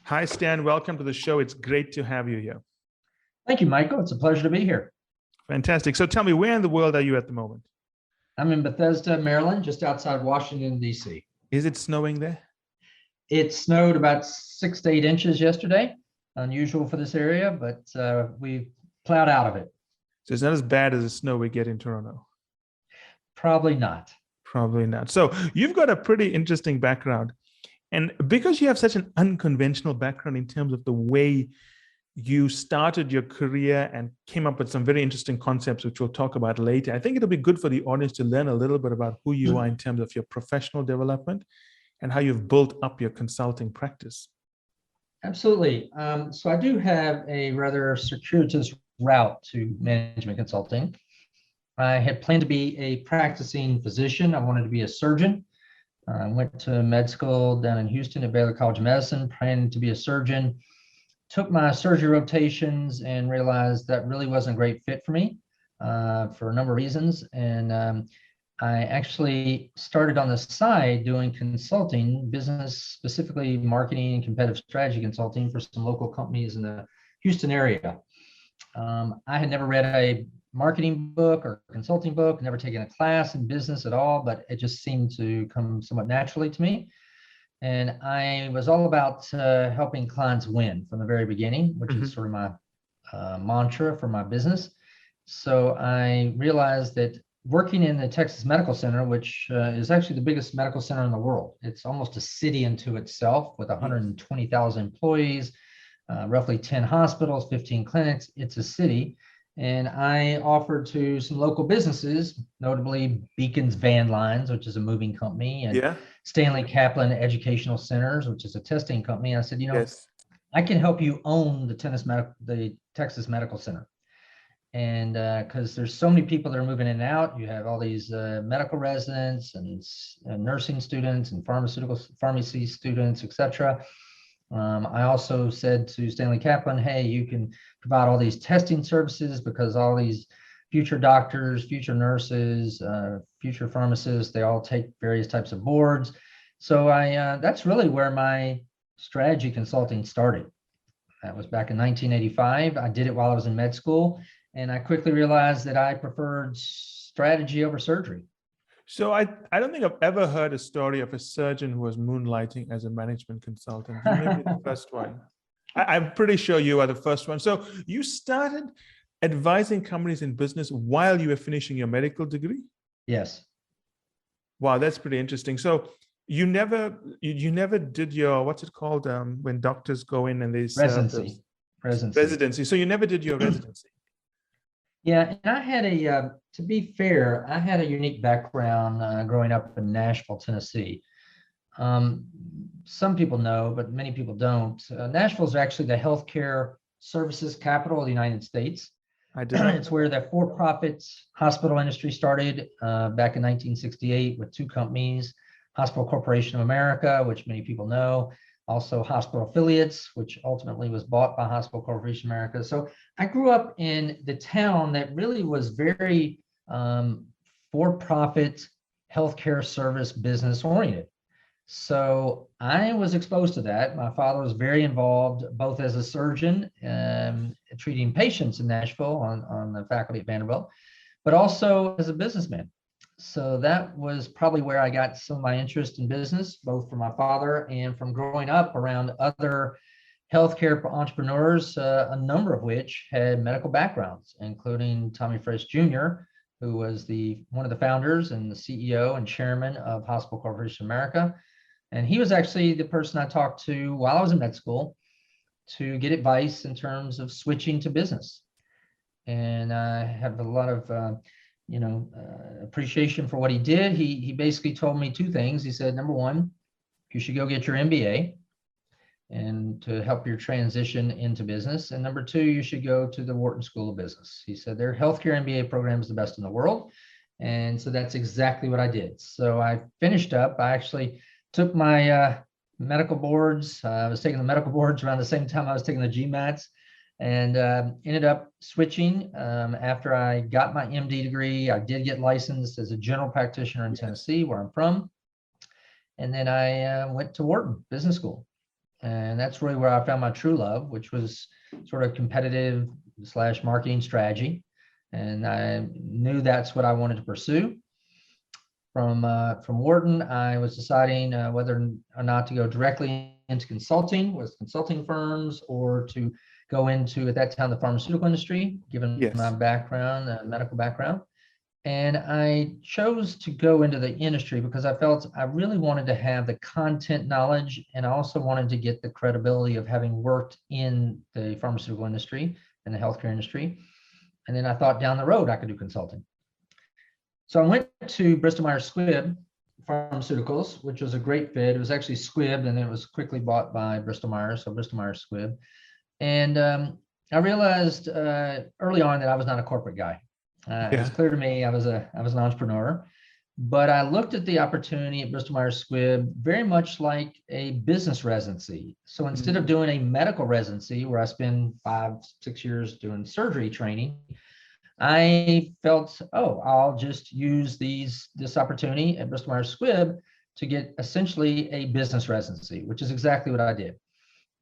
Hi, Stan. Welcome to the show. It's great to have you here. Thank you, Michael. It's a pleasure to be here. Fantastic. So tell me, where in the world are you at the moment? I'm in Bethesda, Maryland, just outside Washington, D.C. Is it snowing there? It snowed about 6 to 8 inches yesterday, unusual for this area, but we plowed out of it. So it's not as bad as the snow we get in Toronto. Probably not. Probably not. So you've got a pretty interesting background. And because you have such an unconventional background in terms of the way you started your career and came up with some very interesting concepts, which we'll talk about later, I think it'll be good for the audience to learn a little bit about who you are in terms of your professional development and how you've built up your consulting practice. Absolutely. So I do have a rather circuitous route to management consulting. I had planned to be a practicing physician. I wanted to be a surgeon. I went to med school down in Houston at Baylor College of Medicine, planning to be a surgeon. Took my surgery rotations and realized that really wasn't a great fit for me for a number of reasons. And I actually started on the side doing consulting, business, specifically marketing and competitive strategy consulting for some local companies in the Houston area. I had never read a marketing book or consulting book, never taken a class in business at all, but it just seemed to come somewhat naturally to me. And I was all about helping clients win from the very beginning, which is sort of my mantra for my business. So I realized that working in the Texas Medical Center, which is actually the biggest medical center in the world, it's almost a city unto itself with 120,000 employees, roughly 10 hospitals, 15 clinics. It's a city. And I offered to some local businesses, notably Beacon's Van Lines, which is a moving company, and Stanley Kaplan Educational Centers, which is a testing company. I said, I can help you own the Texas Medical Center. And because there's so many people that are moving in and out, you have all these medical residents and nursing students and pharmacy students, etc. I also said to Stanley Kaplan, hey, you can provide all these testing services because all these future doctors, future nurses, future pharmacists, they all take various types of boards. So that's really where my strategy consulting started. That was back in 1985. I did it while I was in med school, and I quickly realized that I preferred strategy over surgery. So I don't think I've ever heard a story of a surgeon who was moonlighting as a management consultant. You may be the first one. I'm pretty sure you are the first one. So you started advising companies in business while you were finishing your medical degree? Yes. Wow, that's pretty interesting. So you never did your, what's it called, when doctors go in and they residency. So you never did your residency. Yeah, and I had to be fair, I had a unique background growing up in Nashville, Tennessee. Some people know, but many people don't. Nashville is actually the healthcare services capital of the United States. I did. It's where the for-profit hospital industry started back in 1968 with two companies, Hospital Corporation of America, which many people know, also Hospital Affiliates, which ultimately was bought by Hospital Corporation of America. So I grew up in the town that really was very for-profit healthcare service business oriented. So I was exposed to that. My father was very involved, both as a surgeon treating patients in Nashville on the faculty at Vanderbilt, but also as a businessman. So that was probably where I got some of my interest in business, both from my father and from growing up around other healthcare entrepreneurs, a number of which had medical backgrounds, including Tommy Fresh Jr., who was one of the founders and the CEO and chairman of Hospital Corporation of America. And he was actually the person I talked to while I was in med school to get advice in terms of switching to business. And I have a lot of appreciation for what he did. He basically told me two things. He said, number one, you should go get your M.B.A. and to help your transition into business. And number two, you should go to the Wharton School of Business. He said their healthcare M.B.A. program is the best in the world. And so that's exactly what I did. So I finished up. I actually took my medical boards. I was taking the medical boards around the same time I was taking the GMATs, and ended up switching after I got my MD degree. I did get licensed as a general practitioner in Tennessee, where I'm from. And then I went to Wharton Business School. And that's really where I found my true love, which was sort of competitive / marketing strategy. And I knew that's what I wanted to pursue. From Wharton, I was deciding whether or not to go directly into consulting with consulting firms, or to go into, at that time, the pharmaceutical industry, given my Yes. background, medical background. And I chose to go into the industry because I felt I really wanted to have the content knowledge, and I also wanted to get the credibility of having worked in the pharmaceutical industry and the healthcare industry. And then I thought down the road I could do consulting. So I went to Bristol Myers Squibb Pharmaceuticals, which was a great fit. It was actually Squibb, and then it was quickly bought by Bristol Myers, so Bristol Myers Squibb. And I realized early on that I was not a corporate guy. It was clear to me I was an entrepreneur, but I looked at the opportunity at Bristol Myers Squibb very much like a business residency. So instead of doing a medical residency where I spend 5-6 years doing surgery training, I felt, oh, I'll just use this opportunity at Bristol Myers Squibb to get essentially a business residency, which is exactly what I did.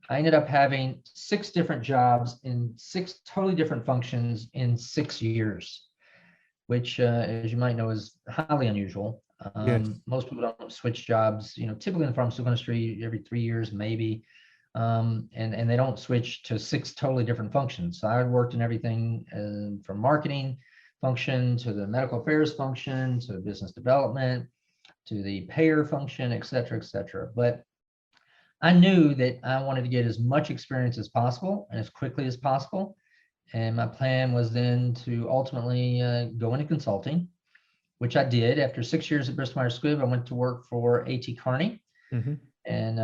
I ended up having 6 different jobs in 6 totally different functions in 6 years, which, as you might know, is highly unusual. Most people don't switch jobs, typically in the pharmaceutical industry, every 3 years, maybe. And they don't switch to 6 totally different functions. So I worked in everything from marketing function to the medical affairs function to business development to the payer function, et cetera, et cetera. But I knew that I wanted to get as much experience as possible and as quickly as possible. And my plan was then to ultimately go into consulting, which I did. After 6 years at Bristol Myers Squibb, I went to work for A.T. Kearney. And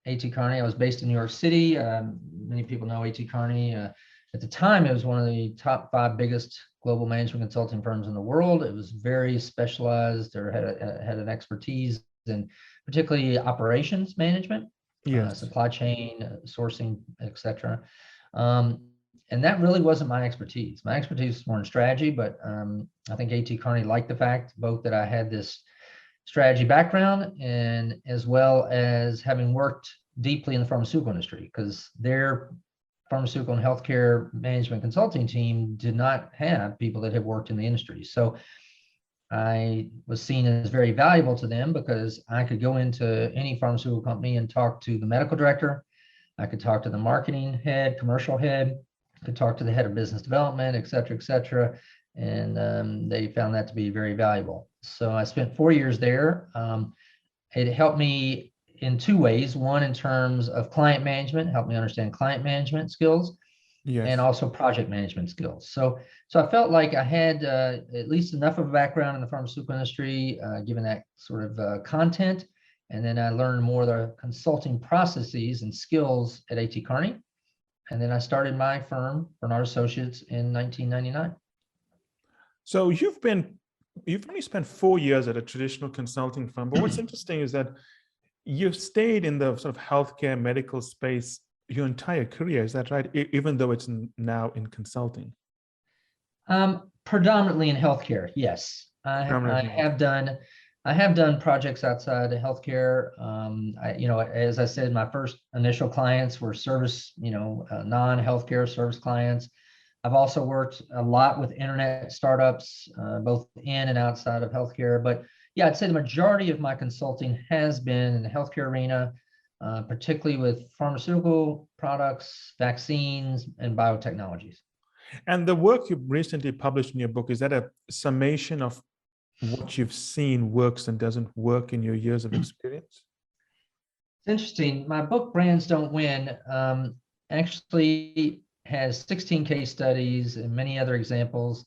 A.T. Kearney, I was based in New York City. Many people know A.T. Kearney. At the time, it was one of the top 5 biggest global management consulting firms in the world. It was very specialized, or had an expertise in particularly operations management, supply chain, sourcing, et cetera. And that really wasn't my expertise. My expertise was more in strategy, but I think A.T. Kearney liked the fact both that I had this strategy background, and as well as having worked deeply in the pharmaceutical industry, because their pharmaceutical and healthcare management consulting team did not have people that had worked in the industry. So I was seen as very valuable to them because I could go into any pharmaceutical company and talk to the medical director. I could talk to the marketing head, commercial head, I could talk to the head of business development, et cetera, et cetera. And they found that to be very valuable. So I spent 4 years there. It helped me in 2 ways. One, in terms of client management, helped me understand client management skills, and also project management skills. So I felt like I had at least enough of a background in the pharmaceutical industry, given that sort of content. And then I learned more of the consulting processes and skills at A.T. Kearney. And then I started my firm, Bernard Associates, in 1999. So you've only spent 4 years at a traditional consulting firm, but what's interesting is that you've stayed in the sort of healthcare medical space your entire career. Is that right? Even though it's now in consulting. Predominantly in healthcare, yes. I have done projects outside of healthcare. As I said, my first initial clients were service, non-healthcare service clients. I've also worked a lot with internet startups, both in and outside of healthcare. But yeah, I'd say the majority of my consulting has been in the healthcare arena, particularly with pharmaceutical products, vaccines, and biotechnologies. And the work you recently published in your book, is that a summation of what you've seen works and doesn't work in your years of experience? It's interesting. My book, Brands Don't Win, actually has 16 case studies and many other examples,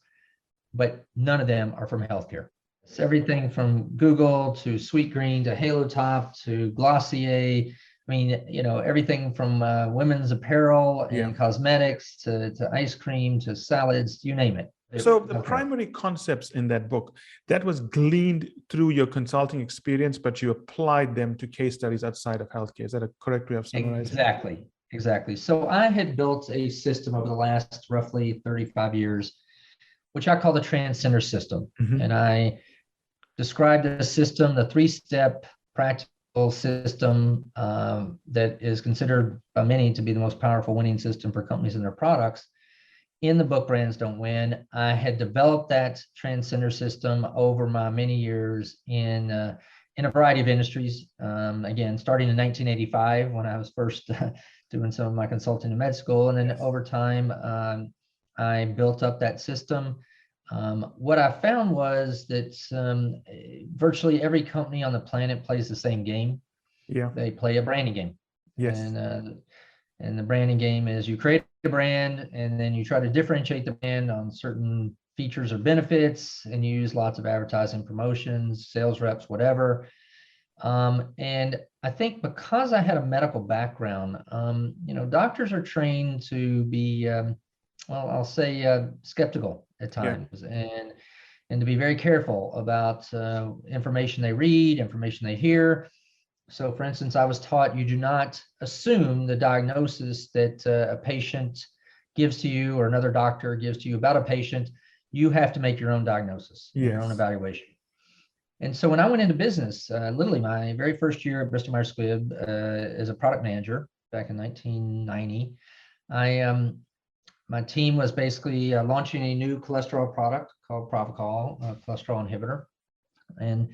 but none of them are from healthcare. It's everything from Google to Sweetgreen to Halo Top to Glossier. I mean, everything from women's apparel and cosmetics to ice cream to salads, you name it. So the primary concepts in that book, that was gleaned through your consulting experience, but you applied them to case studies outside of healthcare. Is that a correct way of summarizing? Exactly. So I had built a system over the last roughly 35 years, which I call the Transcender System. And I described the system, the 3-step practical system that is considered by many to be the most powerful winning system for companies and their products. In the book Brands Don't Win, I had developed that Transcender System over my many years in a variety of industries. Again, starting in 1985 when I was first doing some of my consulting in med school, and then over time I built up that system. What I found was that virtually every company on the planet plays the same game. Yeah. They play a branding game. Yes. And the branding game is you create a brand and then you try to differentiate the brand on certain features or benefits, and you use lots of advertising, promotions, sales reps, whatever. And I think because I had a medical background, doctors are trained to be, I'll say skeptical at times, and to be very careful about information they read, information they hear. So for instance, I was taught you do not assume the diagnosis that a patient gives to you or another doctor gives to you about a patient. You have to make your own diagnosis, your own evaluation. And so when I went into business, literally my very first year at Bristol Myers Squibb as a product manager back in 1990, my team was basically launching a new cholesterol product called Propofol, a cholesterol inhibitor. And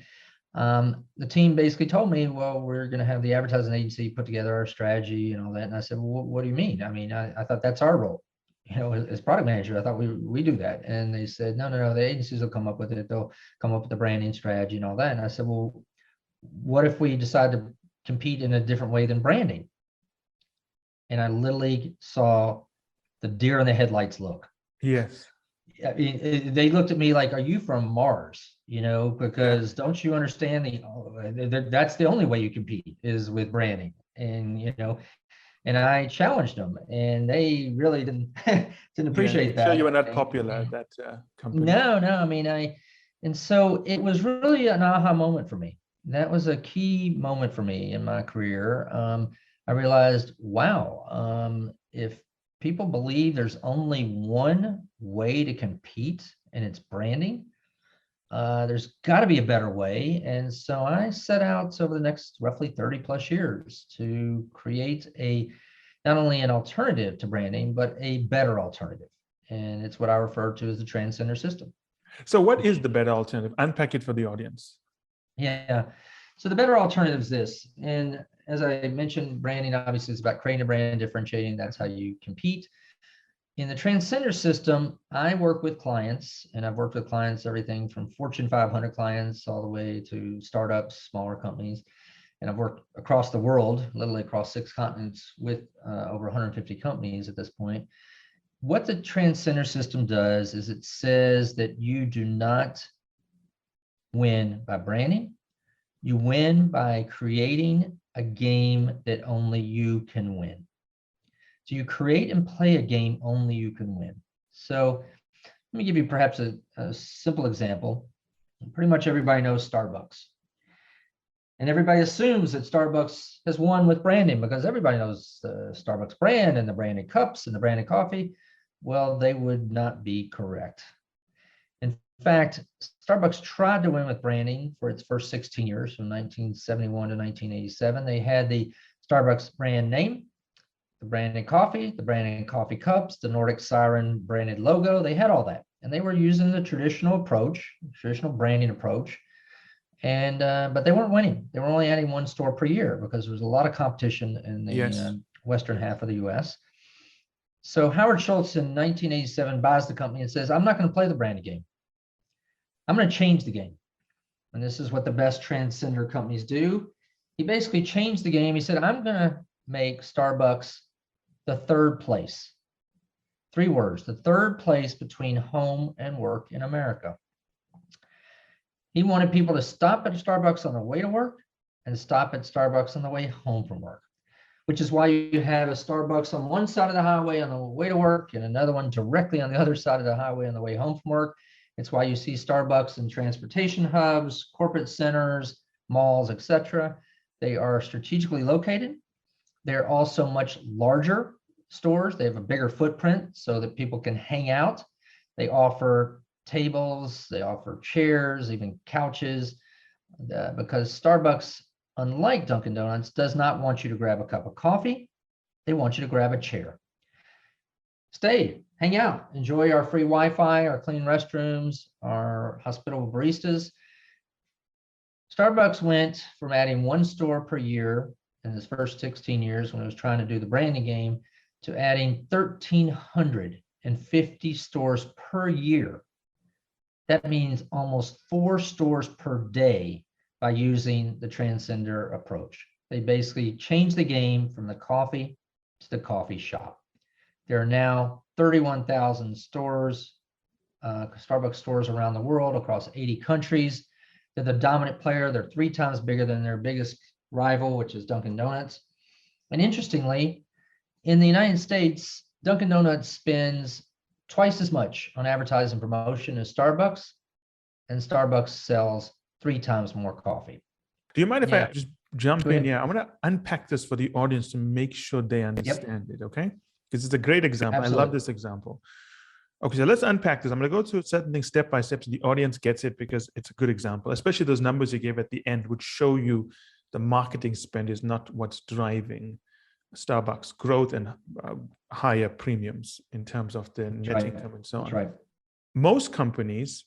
the team basically told me, well, we're going to have the advertising agency put together our strategy and all that. And I said, well, what do you mean? I mean, I thought that's our role, as product manager. I thought we do that. And they said, no, the agencies will come up with it. They'll come up with the branding strategy and all that. And I said, well, what if we decide to compete in a different way than branding? And I literally saw the deer in the headlights look. Yes. I mean, they looked at me like, are you from Mars? Because don't you understand that's the only way you compete is with branding. And, and I challenged them, and they really didn't appreciate that. Sure, you were not popular at that company. No, I mean, and so it was really an aha moment for me. That was a key moment for me in my career. I realized, wow, if people believe there's only one way to compete and it's branding, there's got to be a better way. And so I set out over the next roughly 30 plus years to create not only an alternative to branding, but a better alternative. And it's what I refer to as the Transcender System. So what is the better alternative? Unpack it for the audience. Yeah. So the better alternative is this. And as I mentioned, branding obviously is about creating a brand, differentiating. That's how you compete. In the Transcender System, I work with clients, and I've worked with clients, everything from Fortune 500 clients all the way to startups, smaller companies. And I've worked across the world, literally across 6 continents with over 150 companies at this point. What the Transcender System does is it says that you do not win by branding. You win by creating a game that only you can win. So you create and play a game only you can win. So let me give you perhaps a simple example. Pretty much everybody knows Starbucks. And everybody assumes that Starbucks has won with branding because everybody knows the Starbucks brand and the branded cups and the branded coffee. Well, they would not be correct. In fact, Starbucks tried to win with branding for its first 16 years, from 1971 to 1987. They had the Starbucks brand name, the branded coffee, the branded coffee cups, the Nordic Siren branded logo. They had all that. And they were using the traditional approach, traditional branding approach. And but they weren't winning. They were only adding 1 store per year because there was a lot of competition in the western half of the US. So Howard Schultz in 1987 buys the company and says, I'm not going to play the branded game. I'm going to change the game. And this is what the best transcender companies do. He basically changed the game. He said, I'm going to make Starbucks the 3rd place. 3 words, the 3rd place between home and work in America. He wanted people to stop at Starbucks on the way to work and stop at Starbucks on the way home from work, which is why you have a Starbucks on one side of the highway on the way to work and another one directly on the other side of the highway on the way home from work. It's why you see Starbucks in transportation hubs, corporate centers, malls, etc. They are strategically located. They're also much larger stores. They have a bigger footprint so that people can hang out. They offer tables, they offer chairs, even couches, because Starbucks unlike Dunkin' Donuts, does not want you to grab a cup of coffee. They want you to grab a chair. Stay, hang out, enjoy our free Wi-Fi, our clean restrooms, our hospitable baristas. Starbucks went from adding 1 store per year in its first 16 years when it was trying to do the branding game to adding 1,350 stores per year. That means almost 4 stores per day by using the Transcender approach. They basically changed the game from the coffee to the coffee shop. There are now 31,000 stores, Starbucks stores around the world, across 80 countries. They're the dominant player. They're 3 times bigger than their biggest rival, which is Dunkin' Donuts. And interestingly, in the United States, Dunkin' Donuts spends twice as much on advertising promotion as Starbucks, and Starbucks sells 3 times more coffee. Do you mind if I just jump in? Yeah, I want to unpack this for the audience to make sure they understand it, okay? Because it's a great example. Absolutely. I love this example. Okay, so let's unpack this. I'm going to go through certain things step by step so the audience gets it, because it's a good example, especially those numbers you gave at the end, which show you the marketing spend is not what's driving Starbucks growth and higher premiums in terms of the net income and so on. That's right. Most companies,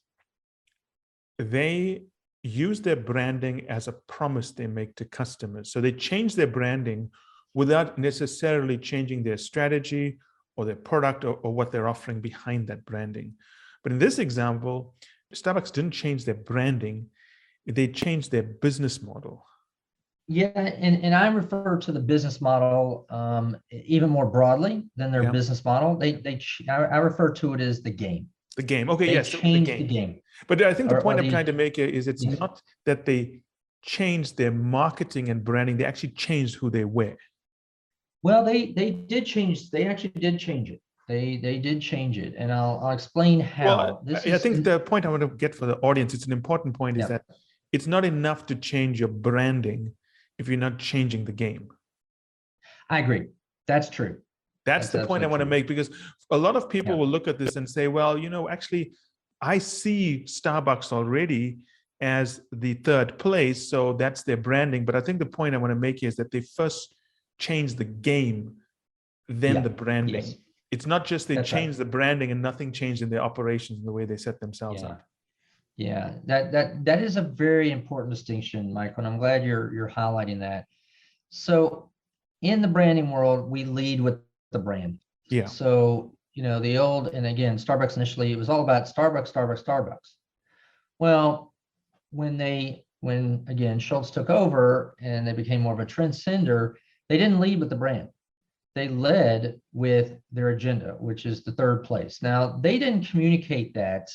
they use their branding as a promise they make to customers. So they change their branding without necessarily changing their strategy or their product or what they're offering behind that branding. But in this example, Starbucks didn't change their branding, they changed their business model. Yeah, and I refer to the business model even more broadly than their business model. I refer to it as the game. The game. Okay, yes. They changed the game. But I think the point I'm trying to make here is it's not that they changed their marketing and branding, they actually changed who they were. Well, they did change. They actually did change it. They did change it, and I'll explain how. Well, I think the point I want to get for the audience, it's an important point, is that it's not enough to change your branding if you're not changing the game. I agree. That's true. That's the point I want to make, because a lot of people will look at this and say, well, you know, actually, I see Starbucks already as the 3rd place, so that's their branding. But I think the point I want to make is that they first change the game, then the branding. Yes. It's not just they changed the branding and nothing changed in their operations and the way they set themselves up. Yeah, that is a very important distinction, Michael, and I'm glad you're highlighting that. So in the branding world, we lead with the brand. Yeah. So, you know, the old, and again, Starbucks initially, it was all about Starbucks, Starbucks, Starbucks. Well, when again, Schultz took over and they became more of a Transcender, they didn't lead with the brand. They led with their agenda, which is the 3rd place. Now, they didn't communicate that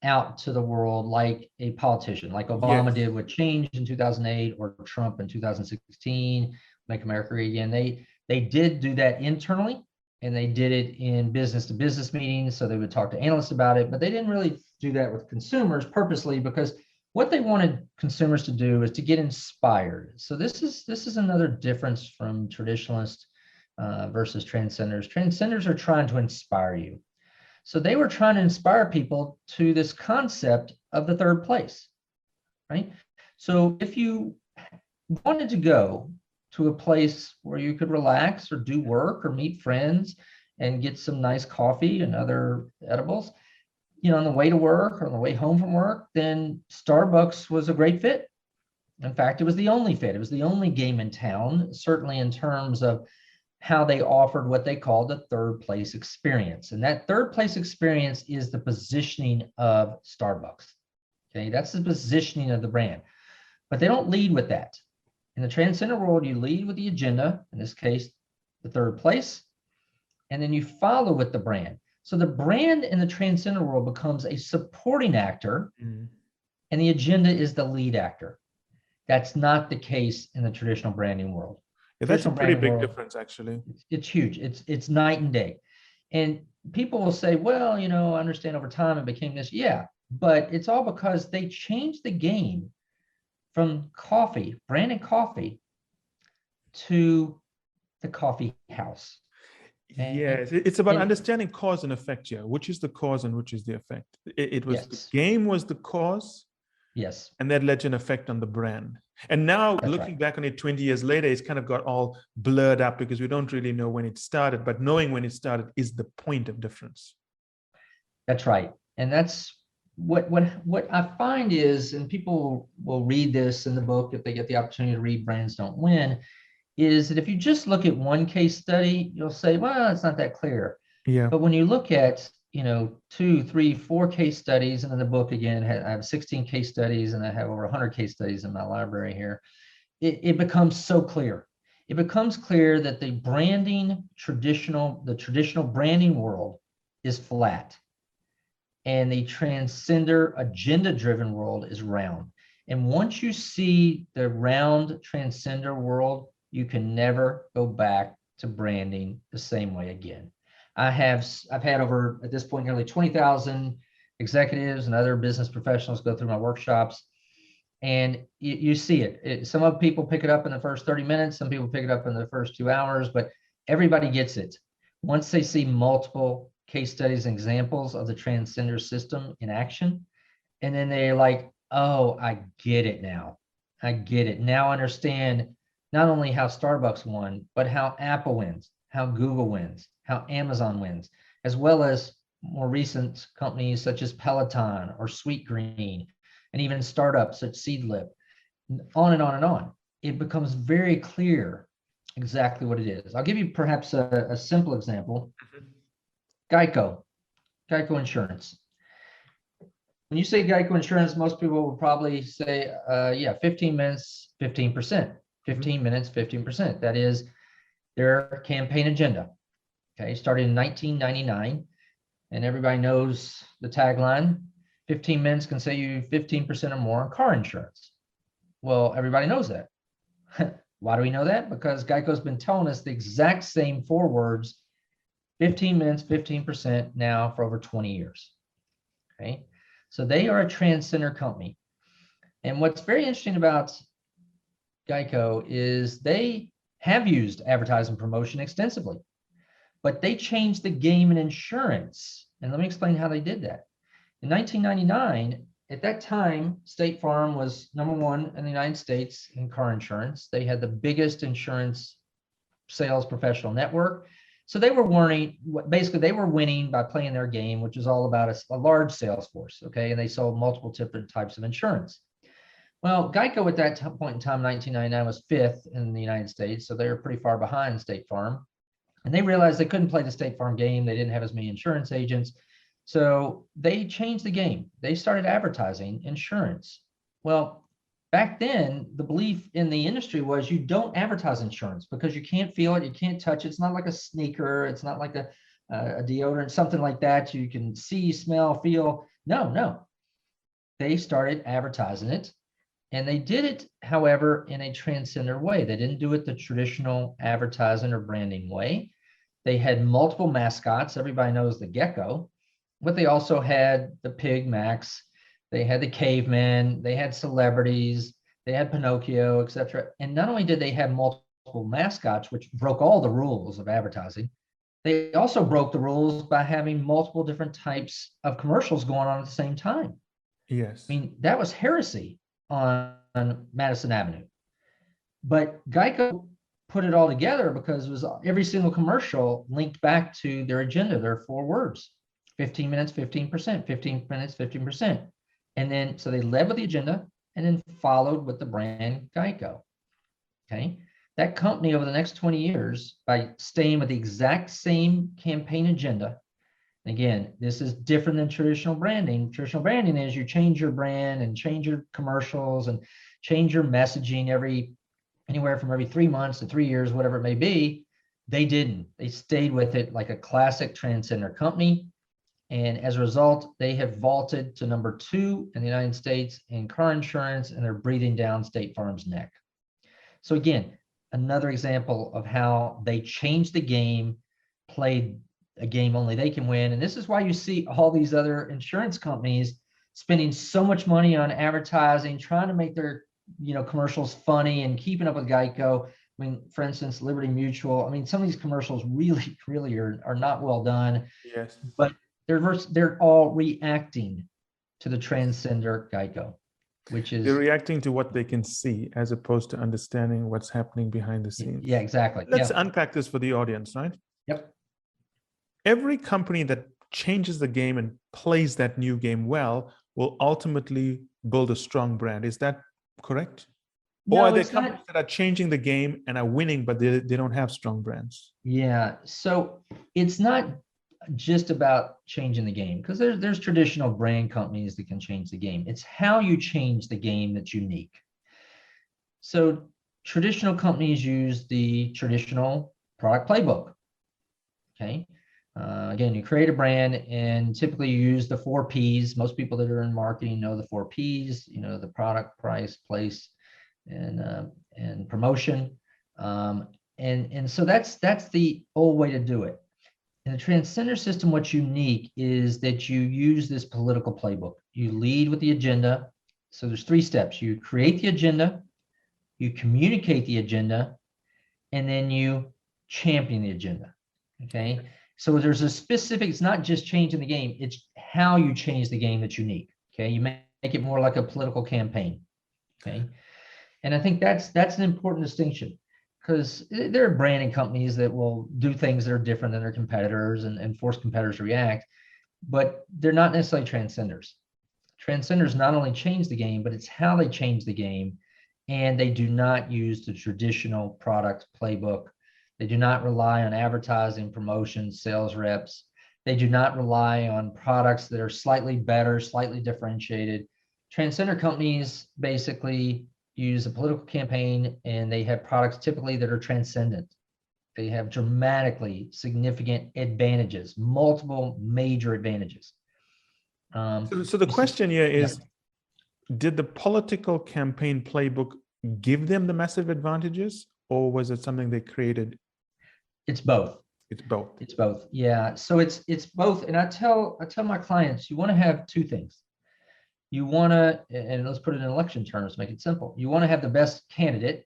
out to the world like a politician, like Obama did with change in 2008 or Trump in 2016, Make America Great Again. They did do that internally, and they did it in business to business meetings. So they would talk to analysts about it, but they didn't really do that with consumers purposely, because what they wanted consumers to do is to get inspired. So this is another difference from traditionalists versus transcenders. Transcenders are trying to inspire you. So they were trying to inspire people to this concept of the 3rd place, right? So if you wanted to go to a place where you could relax or do work or meet friends and get some nice coffee and other edibles, you know, on the way to work or on the way home from work, then Starbucks was a great fit. In fact, it was the only fit. It was the only game in town, certainly in terms of how they offered what they called the 3rd place experience. And that 3rd place experience is the positioning of Starbucks. Okay, that's the positioning of the brand. But they don't lead with that. In the Transcender world, you lead with the agenda, in this case, the 3rd place, and then you follow with the brand. So the brand in the Transcender world becomes a supporting actor, and the agenda is the lead actor. That's not the case in the traditional branding world. Yeah, that's a pretty big difference, actually. It's huge. It's night and day. And people will say, well, you know, I understand over time it became this. Yeah, but it's all because they changed the game from coffee, branded coffee, to the coffee house. Yes, it's about understanding cause and effect here. Which is the cause and which is the effect? It was the game was the cause, Yes, And that led to an effect on the brand. And now that's looking right. back on it 20 years later, it's kind of got all blurred up because we don't really know when it started, but knowing when it started is the point of difference. That's right. And that's what I find is, and people will read this in the book if they get the opportunity to read Brands Don't Win, is that if you just look at one case study, you'll say, well, it's not that clear. Yeah. But when you look at, 2, 3, 4 case studies, and in the book, again, I have 16 case studies and I have over 100 case studies in my library here, it becomes so clear. It becomes clear that the traditional branding world is flat, and the transcender agenda-driven world is round. And once you see the round transcender world, you can never go back to branding the same way again. I've had over, at this point, nearly 20,000 executives and other business professionals go through my workshops, and you see it. Some of people pick it up in the first 30 minutes, some people pick it up in the first 2 hours, but everybody gets it. Once they see multiple case studies and examples of the Transcender System in action, and then they're like, oh, I get it now. I get it. Now I understand not only how Starbucks won, but how Apple wins, how Google wins, how Amazon wins, as well as more recent companies such as Peloton or Sweet Green, and even startups such Seedlip, on and on and on. It becomes very clear exactly what it is. I'll give you perhaps a simple example. Geico Insurance. When you say Geico Insurance, most people will probably say, yeah, 15 minutes, 15%, 15 minutes, 15%. That is their campaign agenda. Okay, started in 1999, and everybody knows the tagline, 15 minutes can save you 15% or more on car insurance. Well, everybody knows that. Why do we know that? Because Geico's been telling us the exact same 4 words, 15 minutes, 15% now for over 20 years. Okay, so they are a transcender company. And what's very interesting about Geico is they have used advertising promotion extensively, but they changed the game in insurance. And let me explain how they did that. In 1999, at that time, State Farm was #1 in the United States in car insurance. They had the biggest insurance sales professional network. So they were basically they were winning by playing their game, which is all about a large sales force, okay? And they sold multiple different types of insurance. Well, Geico at that point in time, 1999, was 5th in the United States. So they were pretty far behind State Farm. And they realized they couldn't play the State Farm game. They didn't have as many insurance agents. So they changed the game. They started advertising insurance. Well, back then, the belief in the industry was you don't advertise insurance because you can't feel it, you can't touch it. It's not like a sneaker, it's not like a deodorant, something like that. You can see, smell, feel. No. They started advertising it, and they did it, however, in a transcender way. They didn't do it the traditional advertising or branding way. They had multiple mascots. Everybody knows the gecko, but they also had the pig Max. They had the caveman, they had celebrities, they had Pinocchio, etc. And not only did they have multiple mascots, which broke all the rules of advertising, they also broke the rules by having multiple different types of commercials going on at the same time. Yes. I mean, that was heresy on Madison Avenue. But Geico put it all together because it was every single commercial linked back to their agenda, their 4 words, 15 minutes, 15%, 15 minutes, 15%. And then, so they led with the agenda and then followed with the brand Geico. Okay. That company over the next 20 years, by staying with the exact same campaign agenda. And again, this is different than traditional branding. Traditional branding is you change your brand and change your commercials and change your messaging anywhere from every 3 months to 3 years, whatever it may be. They didn't. They stayed with it like a classic transcender company. And as a result, they have vaulted to #2 in the United States in car insurance, and they're breathing down State Farm's neck. So again, another example of how they changed the game, played a game only they can win. And this is why you see all these other insurance companies spending so much money on advertising, trying to make their commercials funny and keeping up with Geico. I mean, for instance, Liberty Mutual. I mean, some of these commercials really are not well done. Yes. But they're all reacting to the transcender Geico. which They're is, reacting to what they can see as opposed to understanding what's happening behind the scenes. yeah, exactly. Let's Yep. unpack this for the audience, right? Yep. Every company that changes the game and plays that new game well will ultimately build a strong brand. Is that correct? Or are No, there it's companies not. that are changing the game and are winning, but they don't have strong brands? Yeah. So it's not just about changing the game, because there's traditional brand companies that can change the game. It's how you change the game that's unique. So traditional companies use the traditional product playbook. Okay. Again, you create a brand and typically you use the 4 Ps. Most people that are in marketing know the 4 Ps, the product, price, place, and promotion. And so that's the old way to do it. In the Transcender System, what's unique is that you use this political playbook. You lead with the agenda. So there's 3 steps. You create the agenda, you communicate the agenda, and then you champion the agenda. Okay. So there's a specific, it's not just changing the game, it's how you change the game that's unique. Okay. You make it more like a political campaign. Okay. And I think that's an important distinction, because there are branding companies that will do things that are different than their competitors and force competitors to react, but they're not necessarily transcenders. Transcenders not only change the game, but it's how they change the game. And they do not use the traditional product playbook. They do not rely on advertising, promotions, sales reps. They do not rely on products that are slightly better, slightly differentiated. Transcender companies basically use a political campaign, and they have products typically that are transcendent. They have dramatically significant advantages, multiple major advantages. So the question here is, did the political campaign playbook give them the massive advantages, or was it something they created? It's both. It's both. It's both. Yeah. So it's both. And I tell my clients, you want to have 2 things. You want to, and let's put it in election terms, make it simple. You want to have the best candidate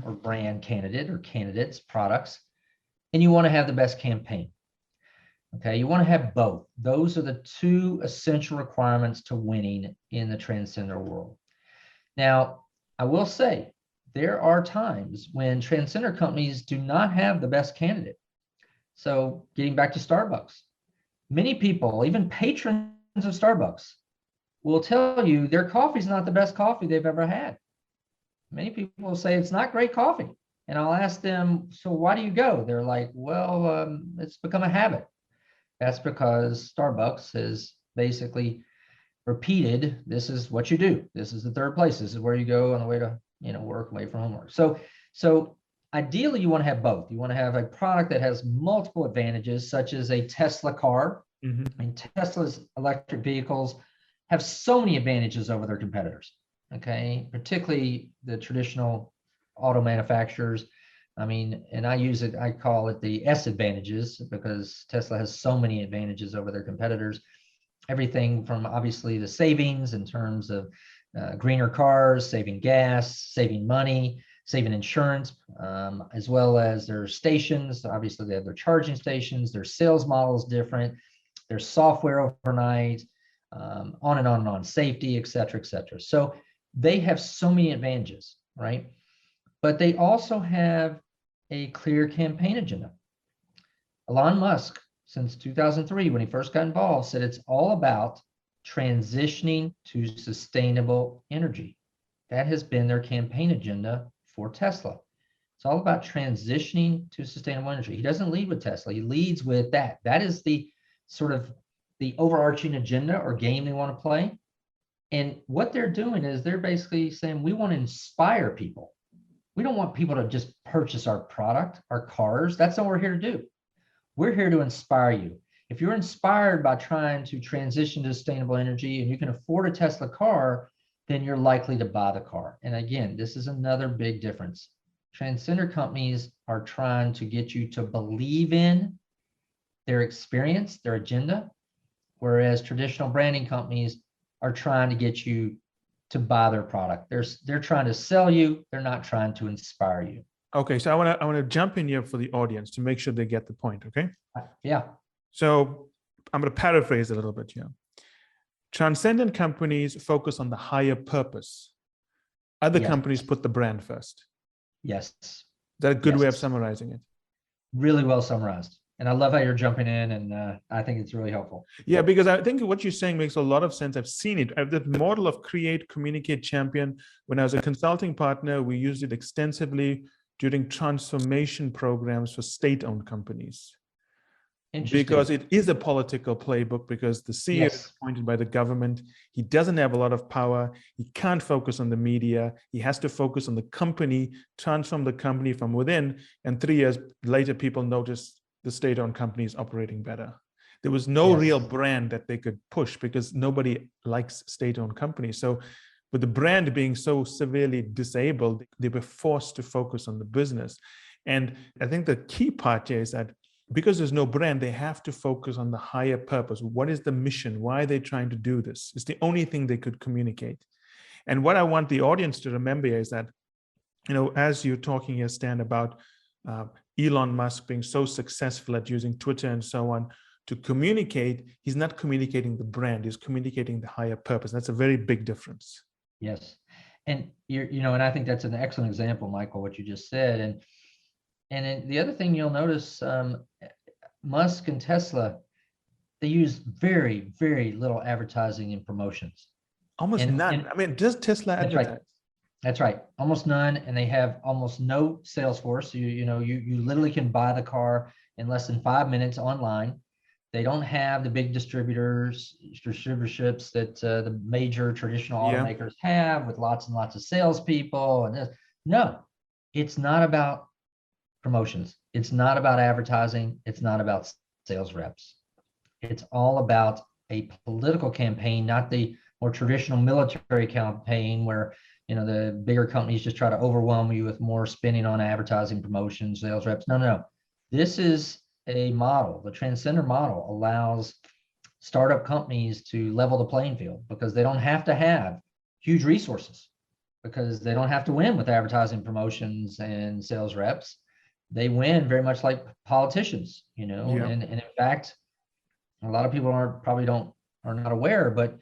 or brand candidate or candidates, products, and you want to have the best campaign. Okay. You want to have both. Those are the 2 essential requirements to winning in the transcender world. Now, I will say there are times when transcender companies do not have the best candidate. So getting back to Starbucks, many people, even patrons of Starbucks, will tell you their coffee is not the best coffee they've ever had. Many people will say it's not great coffee. And I'll ask them, so why do you go? They're like, well, it's become a habit. That's because Starbucks has basically repeated, this is what you do. This is the 3rd place. This is where you go on the way to, work, away from homework. So ideally, you want to have both. You want to have a product that has multiple advantages, such as a Tesla car. I mean, Tesla's electric vehicles have so many advantages over their competitors. Okay, particularly the traditional auto manufacturers. I mean, and I call it the S advantages, because Tesla has so many advantages over their competitors. Everything from obviously the savings in terms of greener cars, saving gas, saving money, saving insurance, as well as their stations. Obviously, they have their charging stations. Their sales model is different. Their software overnight, on and on and on, safety, et cetera, et cetera. So they have so many advantages, right? But they also have a clear campaign agenda. Elon Musk, since 2003, when he first got involved, said it's all about transitioning to sustainable energy. That has been their campaign agenda for Tesla. It's all about transitioning to sustainable energy. He doesn't lead with Tesla. He leads with that. That is the sort of the overarching agenda or game they want to play. And what they're doing is they're basically saying, we want to inspire people. We don't want people to just purchase our product, our cars. That's not what we're here to do. We're here to inspire you. If you're inspired by trying to transition to sustainable energy and you can afford a Tesla car, then you're likely to buy the car. And again, this is another big difference. Transcender companies are trying to get you to believe in their experience, their agenda, whereas traditional branding companies are trying to get you to buy their product. They're trying to sell you. They're not trying to inspire you. Okay, so I want to jump in here for the audience to make sure they get the point. Okay. Yeah. So I'm going to paraphrase a little bit here. Transcendent companies focus on the higher purpose. Other Yes. companies put the brand first. Yes. Is that a good way of Yes. summarizing it? Really well summarized. And I love how you're jumping in, and I think it's really helpful. Yeah, because I think what you're saying makes a lot of sense. I've seen it. The model of create, communicate, champion. When I was a consulting partner, we used it extensively during transformation programs for state-owned companies. Because it is a political playbook, because the CEO is appointed by the government. He doesn't have a lot of power. He can't focus on the media. He has to focus on the company, transform the company from within. And 3 years later, people notice the state-owned company is operating better. There was no real brand that they could push because nobody likes state-owned companies. So with the brand being so severely disabled, they were forced to focus on the business. And I think the key part here is that because there's no brand, they have to focus on the higher purpose. What is the mission? Why are they trying to do this? It's the only thing they could communicate. And what I want the audience to remember is that, as you're talking here, Stan, about Elon Musk being so successful at using Twitter and so on to communicate, he's not communicating the brand, he's communicating the higher purpose. That's a very big difference. Yes. And and I think that's an excellent example, Michael, what you just said. And then the other thing you'll notice, Musk and Tesla, they use very, very little advertising and promotions. Almost none. I mean, does Tesla advertise? Right. That's right. Almost none. And they have almost no sales force. You literally can buy the car in less than 5 minutes online. They don't have the big distributorships that the major traditional automakers have with lots and lots of salespeople. And no, it's not about promotions. It's not about advertising. It's not about sales reps. It's all about a political campaign, not the more traditional military campaign where the bigger companies just try to overwhelm you with more spending on advertising, promotions, sales reps. No. This is a model. The Transcender model allows startup companies to level the playing field because they don't have to have huge resources, because they don't have to win with advertising, promotions, and sales reps. They win very much like politicians, and in fact, a lot of people are not aware, but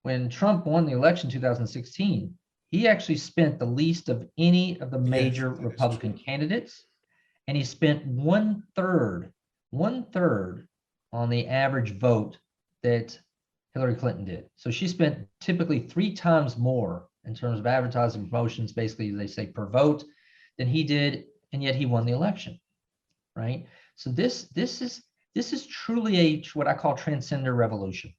when Trump won the election in 2016, he actually spent the least of any of the major Republican candidates, and he spent one third on the average vote that Hillary Clinton did. So she spent typically 3 times more in terms of advertising, promotions, basically they say per vote, than he did, and yet he won the election, right? So this is truly what I call transcender revolution.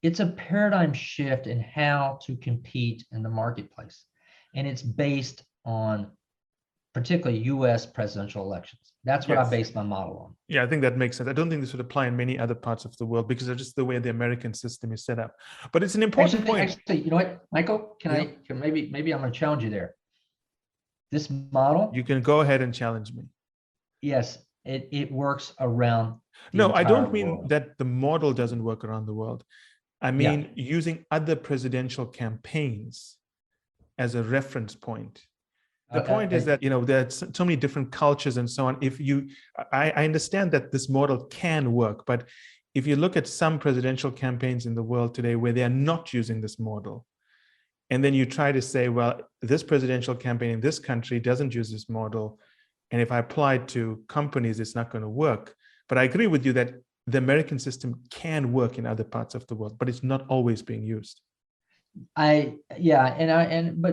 It's a paradigm shift in how to compete in the marketplace, and it's based on particularly U.S. presidential elections. That's what I based my model on. Yeah, I think that makes sense. I don't think this would apply in many other parts of the world because of just the way the American system is set up. But it's an important point. Actually, you know what, Michael? Maybe I'm going to challenge you there. This model. You can go ahead and challenge me. Yes, it works around. No, I don't mean that the model doesn't work around the world. I mean using other presidential campaigns as a reference point. The point is that, there's so many different cultures and so on. I understand that this model can work, but if you look at some presidential campaigns in the world today where they are not using this model, and then you try to say, well, this presidential campaign in this country doesn't use this model, and if I apply it to companies, it's not going to work. But I agree with you that the American system can work in other parts of the world, but it's not always being used. But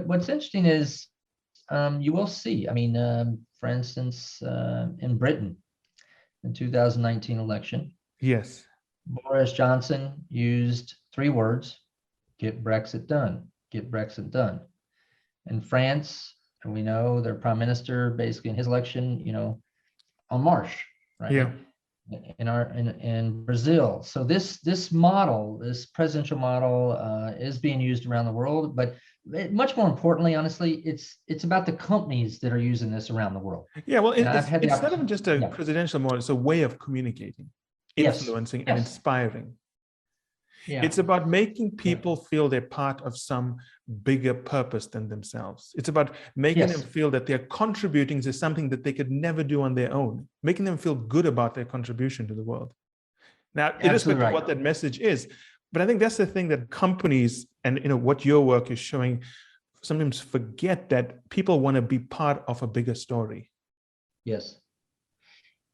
what's interesting is, you will see. I mean, for instance, in Britain, in 2019 election, yes, Boris Johnson used 3 words: get Brexit done, get Brexit done. In France, and we know their prime minister basically in his election, on March, right? Yeah. In Brazil. So this model, this presidential model, is being used around the world, but much more importantly, honestly, it's about the companies that are using this around the world. Yeah, well, it's not even just a presidential model, it's a way of communicating, influencing, and inspiring. Yeah. It's about making people feel they're part of some bigger purpose than themselves. It's about making them feel that they're contributing to something that they could never do on their own, making them feel good about their contribution to the world. Now, irrespective of what that message is, But I think that's the thing that companies and what your work is showing sometimes forget, that people want to be part of a bigger story. Yes.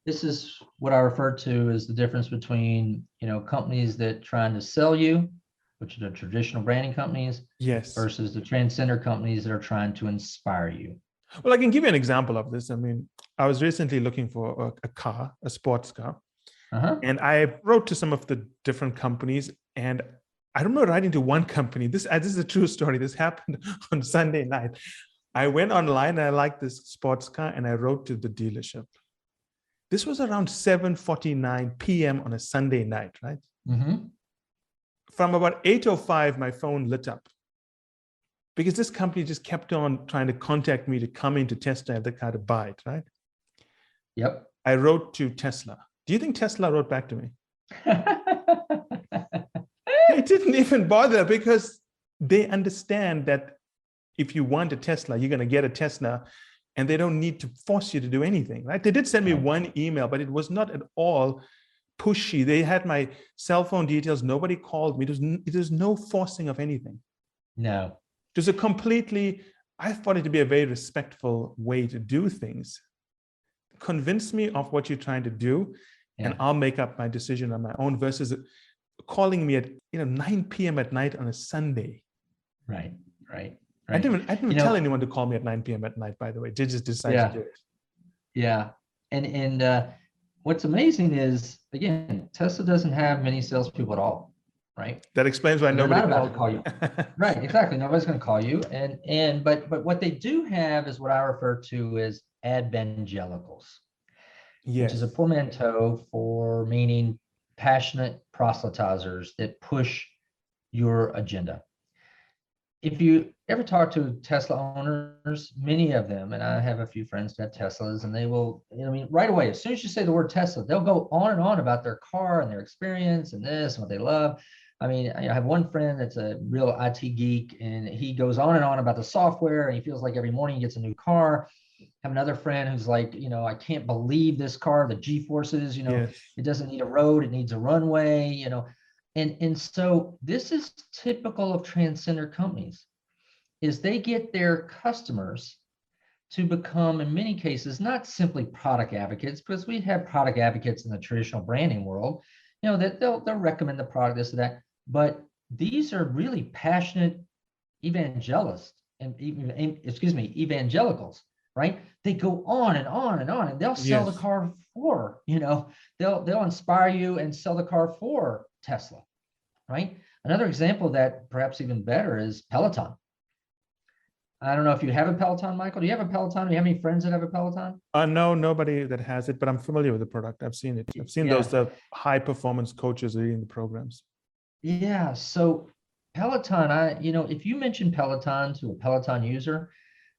This is what I refer to as the difference between, companies that trying to sell you, which are the traditional branding companies, Yes. versus the transcender companies that are trying to inspire you. Well, I can give you an example of this. I mean, I was recently looking for a car, a sports car, and I wrote to some of the different companies, and I remember writing to one company. This is a true story. This happened on Sunday night. I went online and I liked this sports car, and I wrote to the dealership. This was around 7:49 p.m. on a Sunday night, right? Mm-hmm. From about 8:05, my phone lit up because this company just kept on trying to contact me to come in to test drive the car to buy it, right? Yep. I wrote to Tesla. Do you think Tesla wrote back to me? They didn't even bother, because they understand that if you want a Tesla, you're going to get a Tesla, and they don't need to force you to do anything, right? They did send me one email, but it was not at all pushy. They had my cell phone details. Nobody called me. It was no forcing of anything. No. It was I thought it to be a very respectful way to do things. Convince me of what you're trying to do, and I'll make up my decision on my own, versus calling me at 9 p.m. at night on a Sunday. Right. I didn't even tell anyone to call me at 9 p.m. at night, by the way. They just decided to do it. Yeah. And what's amazing is, again, Tesla doesn't have many salespeople at all, right? That explains why nobody not about to call you. Right, exactly. Nobody's going to call you. But what they do have is what I refer to as evangelicals, which is a portmanteau for meaning passionate proselytizers that push your agenda. If you ever talk to Tesla owners, many of them, and I have a few friends that have Teslas, and they will, right away, as soon as you say the word Tesla, they'll go on and on about their car and their experience and this and what they love. I have one friend that's a real IT geek, and he goes on and on about the software, and he feels like every morning he gets a new car. I have another friend who's like, I can't believe this car, the G-forces, it doesn't need a road, it needs a runway, And so this is typical of transcender companies, is they get their customers to become, in many cases, not simply product advocates, because we have product advocates in the traditional branding world, that they'll recommend the product, this or that. But these are really passionate evangelists evangelicals, right? They go on and on and on, and they'll sell the car for, they'll inspire you and sell the car for Tesla, right? Another example of that, perhaps even better, is Peloton. I don't know if you have a Peloton, Michael. Do you have a Peloton? Do you have any friends that have a Peloton? No, nobody that has it, but I'm familiar with the product. I've seen it. I've seen those high performance coaches leading the programs. Yeah. So Peloton, if you mention Peloton to a Peloton user,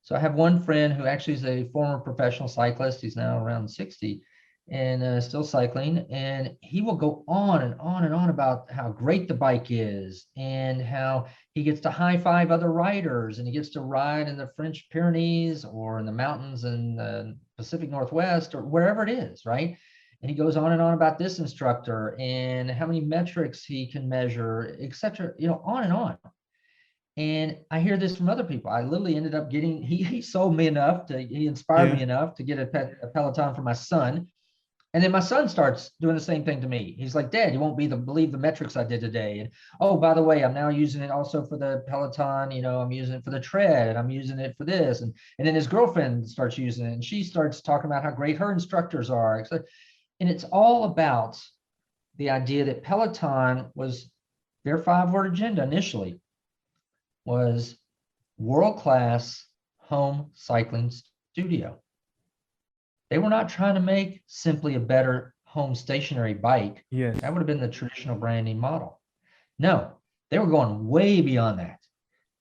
so I have one friend who actually is a former professional cyclist. He's now around 60 and still cycling. And he will go on and on and on about how great the bike is and how he gets to high five other riders, and he gets to ride in the French Pyrenees or in the mountains in the Pacific Northwest or wherever it is, right? And he goes on and on about this instructor and how many metrics he can measure, et cetera, on and on. And I hear this from other people. I literally ended up getting, he sold me enough he inspired me enough to get a Peloton for my son. And then my son starts doing the same thing to me. He's like, Dad, you won't believe the metrics I did today. And oh, by the way, I'm now using it also for the Peloton. I'm using it for the tread, and I'm using it for this. And then his girlfriend starts using it, and she starts talking about how great her instructors are. And it's all about the idea that Peloton was, their 5-word agenda initially was world-class home cycling studio. They were not trying to make simply a better home stationary bike. That would have been the traditional branding model. No, they were going way beyond that.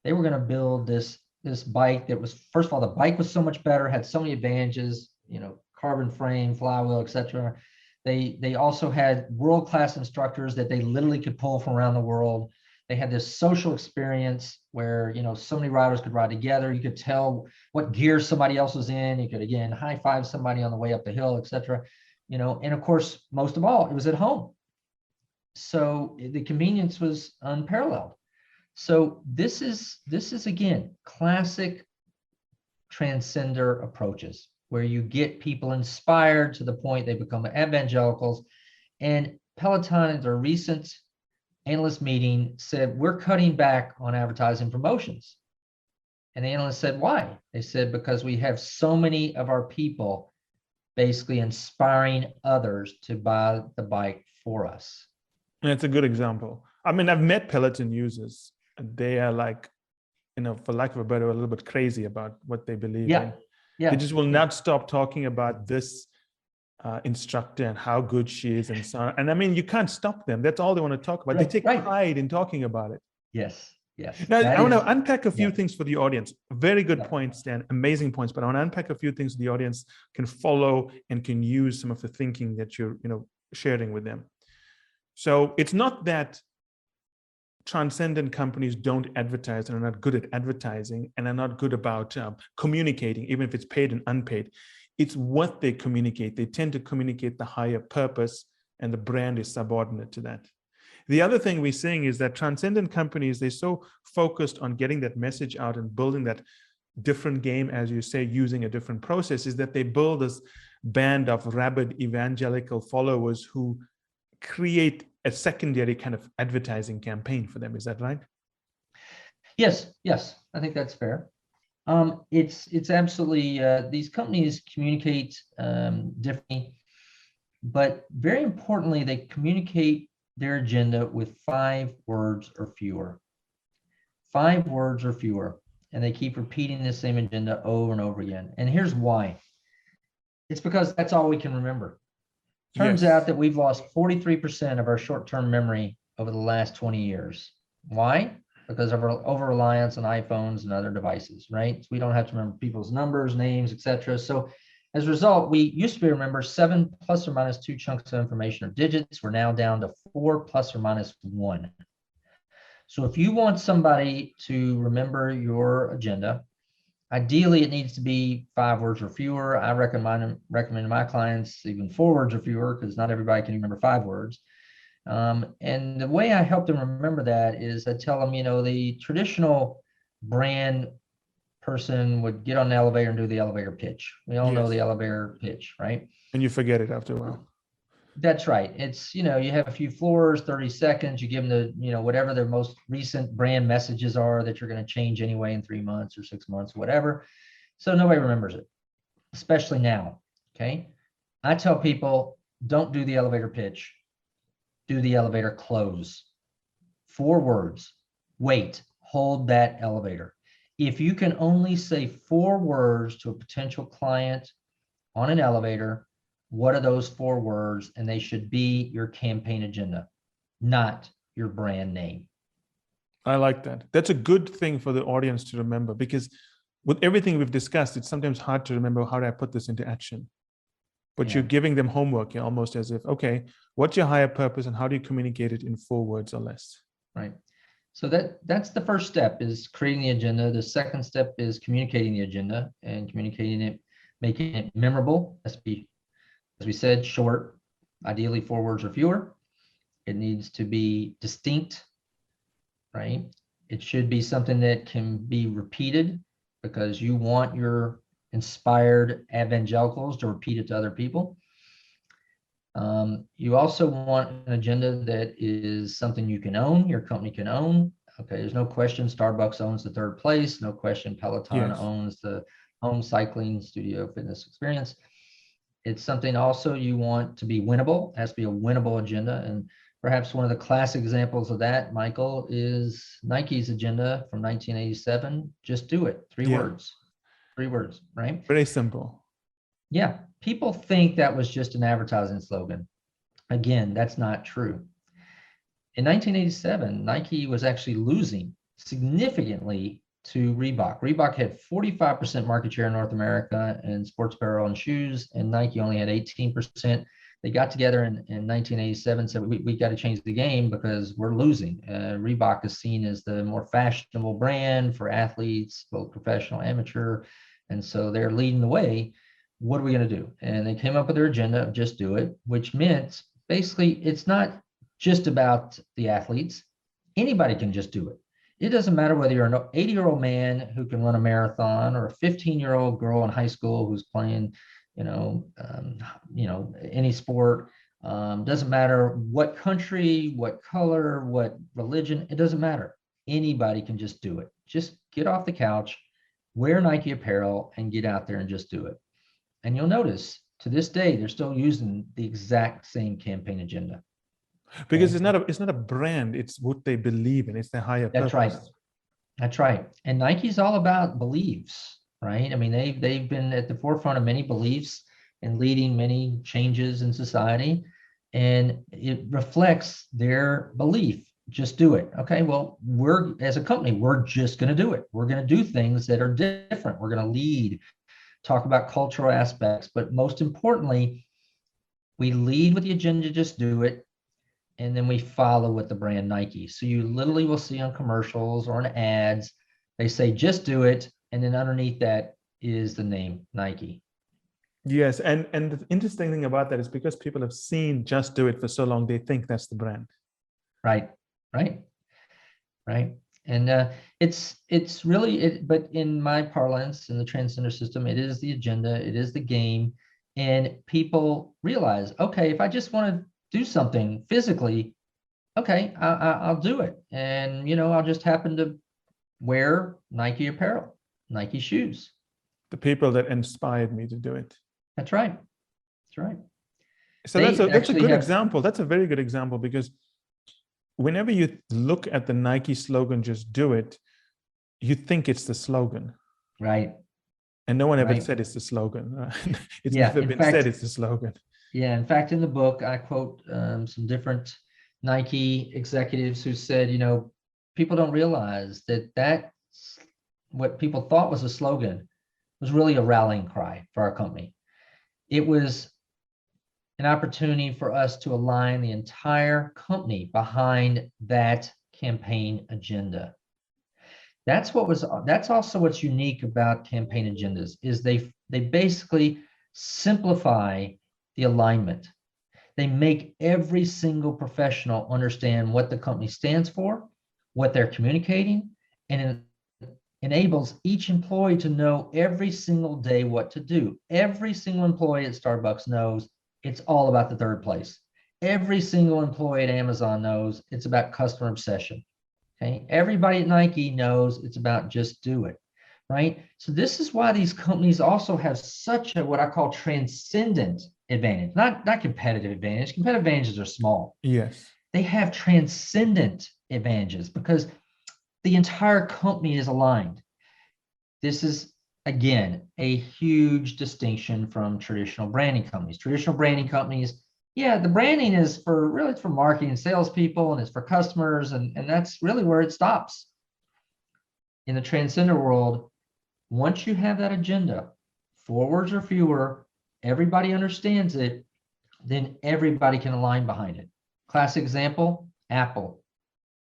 They were going to build this bike that was, first of all, the bike was so much better, had so many advantages, carbon frame, flywheel, etc. They also had world-class instructors that they literally could pull from around the world. They had this social experience where, so many riders could ride together. You could tell what gear somebody else was in. You could, again, high five somebody on the way up the hill, etc. And of course, most of all, it was at home. So the convenience was unparalleled. So this is again classic transcender approaches where you get people inspired to the point they become evangelicals. And Peloton at their recent analyst meeting said, we're cutting back on advertising promotions. And the analyst said, why? They said, because we have so many of our people basically inspiring others to buy the bike for us. And it's a good example. I mean, I've met Peloton users. They are like, for lack of a better, a little bit crazy about what they believe in. Yeah. They just will not stop talking about this instructor and how good she is and so on. And I mean, you can't stop them. That's all they want to talk about. They take pride in talking about it. Yes. Now, I want to unpack a few things for the audience. Very good points, Dan. Amazing points. But I want to unpack a few things the audience can follow and can use some of the thinking that you're sharing with them. So it's not that transcendent companies don't advertise and are not good at advertising and are not good about communicating, even if it's paid and unpaid. It's what they communicate. They tend to communicate the higher purpose, and the brand is subordinate to that. The other thing we're seeing is that transcendent companies, they're so focused on getting that message out and building that different game, as you say, using a different process, is that they build this band of rabid evangelical followers who create a secondary kind of advertising campaign for them. Is that right? Yes, I think that's fair. It's absolutely, these companies communicate differently, but very importantly, they communicate their agenda with 5 words or fewer. 5 words or fewer, and they keep repeating the same agenda over and over again. And here's why. It's because that's all we can remember. Turns out that we've lost 43% of our short-term memory over the last 20 years. Why? Because of our over-reliance on iPhones and other devices, right? So we don't have to remember people's numbers, names, etc. So as a result, we used to remember 7 plus or minus 2 chunks of information or digits. We're now down to 4 plus or minus 1. So if you want somebody to remember your agenda, ideally, it needs to be 5 words or fewer. I recommend to my clients even 4 words or fewer, because not everybody can remember 5 words. And the way I help them remember that is I tell them, the traditional brand person would get on the elevator and do the elevator pitch. We all know the elevator pitch, right? And you forget it after a while. That's right. It's, you have a few floors, 30 seconds, you give them the, whatever their most recent brand messages are that you're going to change anyway in 3 months or 6 months, whatever. So nobody remembers it, especially now. Okay. I tell people, don't do the elevator pitch. Do the elevator close. 4 words. Wait, hold that elevator. If you can only say 4 words to a potential client on an elevator, what are those 4 words? And they should be your campaign agenda, not your brand name. I like that. That's a good thing for the audience to remember, because with everything we've discussed, it's sometimes hard to remember, how do I put this into action? But you're giving them homework, almost as if, okay, what's your higher purpose and how do you communicate it in 4 words or less? Right. So that's the first step, is creating the agenda. The second step is communicating the agenda, and communicating it, making it memorable. As we said, short, ideally 4 words or fewer. It needs to be distinct, right? It should be something that can be repeated, because you want your inspired evangelicals to repeat it to other people. You also want an agenda that is something you can own, your company can own. Okay, there's no question Starbucks owns the 3rd place. No question Peloton owns the home cycling studio fitness experience. It's something also you want to be winnable. It has to be a winnable agenda. And perhaps one of the classic examples of that, Michael, is Nike's agenda from 1987. Just do it. 3 words. 3 words, right? Very simple. Yeah. People think that was just an advertising slogan. Again, that's not true. In 1987, Nike was actually losing significantly to Reebok. Reebok had 45% market share in North America in sports apparel and shoes, and Nike only had 18%. They got together in 1987, said, we got to change the game because we're losing. Reebok is seen as the more fashionable brand for athletes, both professional, amateur, and so they're leading the way. What are we going to do? And they came up with their agenda of just do it, which meant basically it's not just about the athletes. Anybody can just do it. It doesn't matter whether you're an 80-year-old man who can run a marathon or a 15-year-old girl in high school who's playing, any sport. Doesn't matter what country, what color, what religion, it doesn't matter. Anybody can just do it. Just get off the couch, wear Nike apparel, and get out there and just do it. And you'll notice to this day, they're still using the exact same campaign agenda. Because it's not a brand, it's what they believe in, it's their higher purpose. That's right. That's right. And Nike's all about beliefs, right? I mean, they've been at the forefront of many beliefs and leading many changes in society. And it reflects their belief. Just do it. Okay, well, we're, as a company, we're just going to do it. We're going to do things that are different. We're going to lead, talk about cultural aspects, but most importantly, we lead with the agenda, just do it. And then we follow with the brand Nike. So you literally will see on commercials or on ads, they say, just do it. And then underneath that is the name Nike. Yes. And the interesting thing about that is because people have seen Just Do It for so long, they think that's the brand. Right. And it's really, but in my parlance, in the Transcender System, it is the agenda, it is the game. And people realize, okay, if I just want to do something physically, okay, I'll do it. And, I'll just happen to wear Nike apparel, Nike shoes. The people that inspired me to do it. That's right. So that's a good example. That's a very good example, because whenever you look at the Nike slogan, just do it, you think it's the slogan. Right. And no one ever said it's the slogan. It's never been said it's the slogan. Yeah, in fact, in the book, I quote some different Nike executives who said, people don't realize that what people thought was a slogan was really a rallying cry for our company. It was an opportunity for us to align the entire company behind that campaign agenda. That's also what's unique about campaign agendas is they basically simplify the alignment. They make every single professional understand what the company stands for, what they're communicating, and it enables each employee to know every single day what to do. Every single employee at Starbucks knows it's all about the third place. Every single employee at Amazon knows it's about customer obsession. Okay, everybody at Nike knows it's about just do it, right? So this is why these companies also have such a what I call transcendent advantage, not competitive advantage. Competitive advantages are small. Yes. They have transcendent advantages because the entire company is aligned. This is, again, a huge distinction from traditional branding companies. Traditional branding companies, yeah, the branding is for marketing and salespeople, and it's for customers, and that's really where it stops. In the Transcender world, once you have that agenda, 4 words or fewer, everybody understands it, then everybody can align behind it. Classic example, Apple,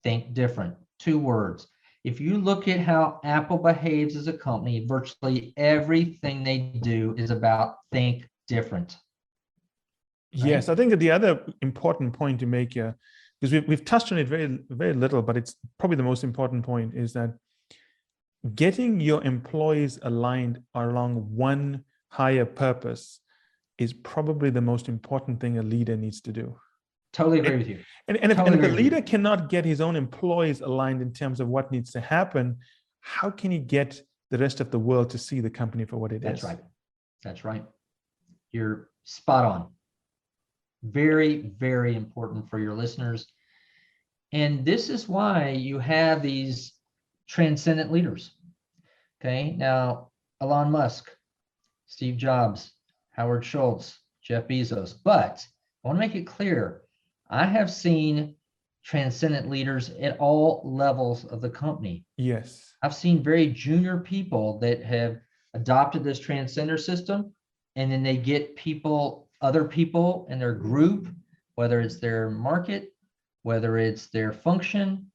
think different, 2 words. If you look at how Apple behaves as a company, virtually everything they do is about think different. Right? Yes, I think that the other important point to make here, because we've touched on it very, very little, but it's probably the most important point, is that getting your employees aligned along one higher purpose is probably the most important thing a leader needs to do. Totally agree with you. And if the leader cannot get his own employees aligned in terms of what needs to happen, how can he get the rest of the world to see the company for what it is? That's right. You're spot on. Very, very important for your listeners. And this is why you have these transcendent leaders. Okay, now Elon Musk, Steve Jobs, Howard Schultz, Jeff Bezos. But I want to make it clear, I have seen transcendent leaders at all levels of the company. Yes. I've seen very junior people that have adopted this Transcender system, and then they get other people in their group, whether it's their market, whether it's their function,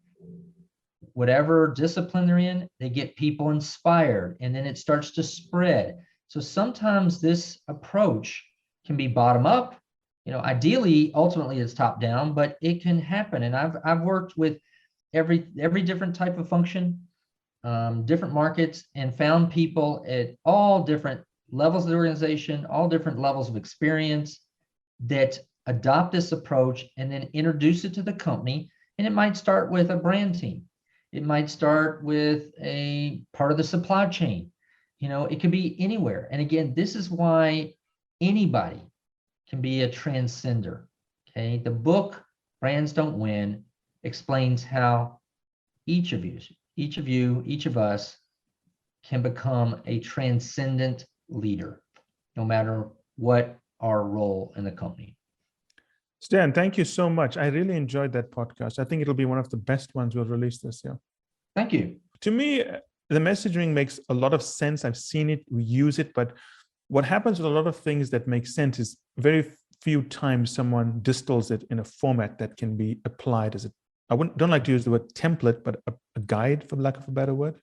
whatever discipline they're in, they get people inspired, and then it starts to spread. So sometimes this approach can be bottom up, Ideally, ultimately it's top down, but it can happen. And I've worked with every different type of function, different markets, and found people at all different levels of the organization, all different levels of experience that adopt this approach and then introduce it to the company. And it might start with a brand team. It might start with a part of the supply chain. It could be anywhere. And again, this is why anybody can be a transcender. Okay. The book, Brands Don't Win, explains how each of you, each of us can become a transcendent leader, no matter what our role in the company. Stan, thank you so much. I really enjoyed that podcast. I think it'll be one of the best ones we'll release this year. Thank you. To me, the messaging makes a lot of sense. I've seen it, we use it, but what happens with a lot of things that make sense is very few times someone distills it in a format that can be applied as don't like to use the word template, but a guide, for lack of a better word.